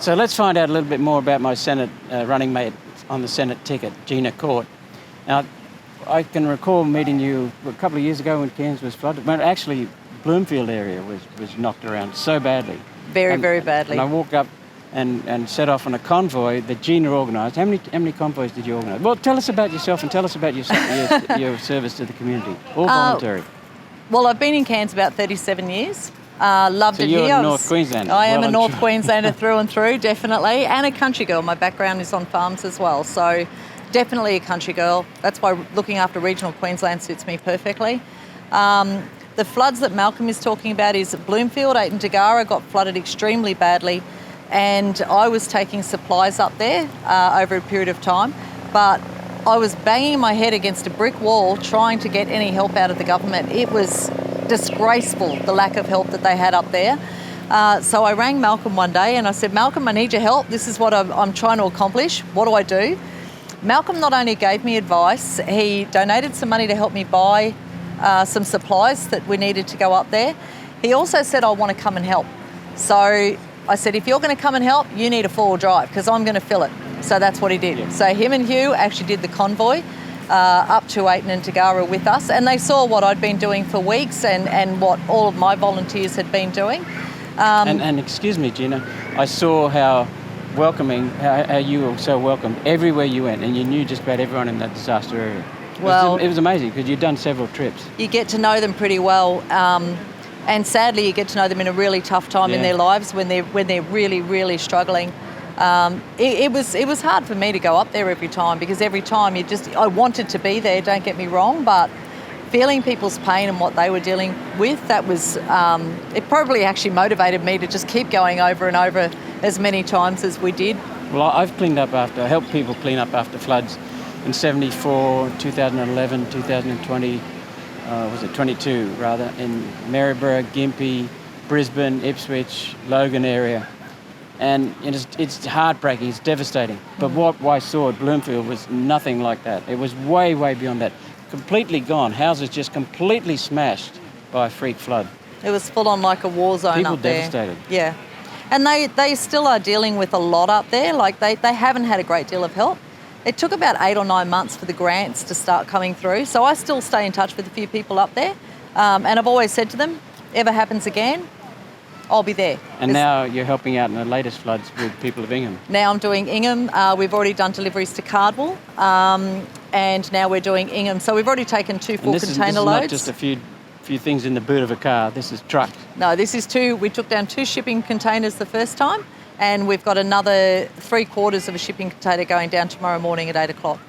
So let's find out a little bit more about my Senate running mate on the Senate ticket, Geena Court. Now, I can recall meeting you a couple of years ago when Cairns was flooded. Well, actually, Bloomfield area was knocked around so badly. Very badly. And I walked up and set off on a convoy that Geena organised. How many convoys did you organise? Well, tell us about yourself and tell us about your service to the community. All voluntary. Well, I've been in Cairns about 37 years. Loved it here. So you're a North Queenslander. I am a North Queenslander through and through, definitely, and a country girl. My background is on farms as well, so definitely a country girl. That's why looking after regional Queensland suits me perfectly. The floods that Malcolm is talking about is Bloomfield, Ayton Dagara got flooded extremely badly, and I was taking supplies up there over a period of time, but I was banging my head against a brick wall trying to get any help out of the government. It was disgraceful, the lack of help that they had up there. So I rang Malcolm one day and I said, Malcolm, I need your help. This is what I'm trying to accomplish. What do I do? Malcolm not only gave me advice, he donated some money to help me buy some supplies that we needed to go up there. He also said, I want to come and help. So I said, if you're going to come and help, you need a four-wheel drive because I'm going to fill it. So that's what he did. Yeah. So him and Hugh actually did the convoy up to Ayton and Dagara with us, and they saw what I'd been doing for weeks and what all of my volunteers had been doing. And excuse me, Geena, I saw how welcoming, how you were so welcomed everywhere you went, and you knew just about everyone in that disaster area. Well, it was amazing because you'd done several trips. You get to know them pretty well, and sadly you get to know them in a really tough time in their lives when they're really struggling. It was hard for me to go up there every time because every time I wanted to be there, don't get me wrong, but feeling people's pain and what they were dealing with, that was, it probably actually motivated me to just keep going over and over as many times as we did. Well, I've helped people clean up after floods in 74, 2011, 2020, 22 rather, in Maryborough, Gympie, Brisbane, Ipswich, Logan area. And it's heartbreaking, it's devastating. But what I saw at Bloomfield was nothing like that. It was way beyond that. Completely gone. Houses just completely smashed by a freak flood. It was full on like a war zone People up there. Devastated. Yeah. And they still are dealing with a lot up there. Like they haven't had a great deal of help. It took about 8 or 9 months for the grants to start coming through. So I still stay in touch with a few people up there. And I've always said to them, ever happens again, I'll be there. And now you're helping out in the latest floods with people of Ingham. Now I'm doing Ingham. We've already done deliveries to Cardwell, and now we're doing Ingham. So we've already taken 2 full container loads. This is not just a few things in the boot of a car. This is trucked. No, this is 2. We took down 2 shipping containers the first time, and we've got another 3/4 of a shipping container going down tomorrow morning at 8 o'clock.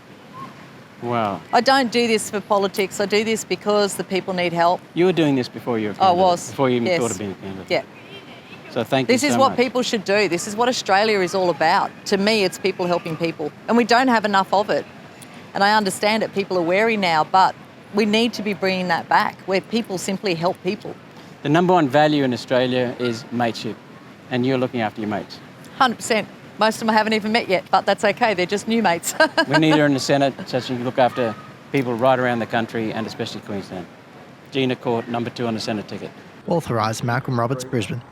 Wow. I don't do this for politics. I do this because the people need help. You were doing this before you were a candidate. I was. Before you even thought of being a candidate. Yeah. So thank you This is so what much. people should do. This is what Australia is all about. To me, it's people helping people. And we don't have enough of it. And I understand it. People are wary now, but we need to be bringing that back, where people simply help people. The number one value in Australia is mateship, and you're looking after your mates. 100%. Most of them I haven't even met yet, but that's okay. They're just new mates. We need her in the Senate so she can look after people right around the country and especially Queensland. Geena Court, number 2 on the Senate ticket. Authorised Malcolm Roberts, Brisbane.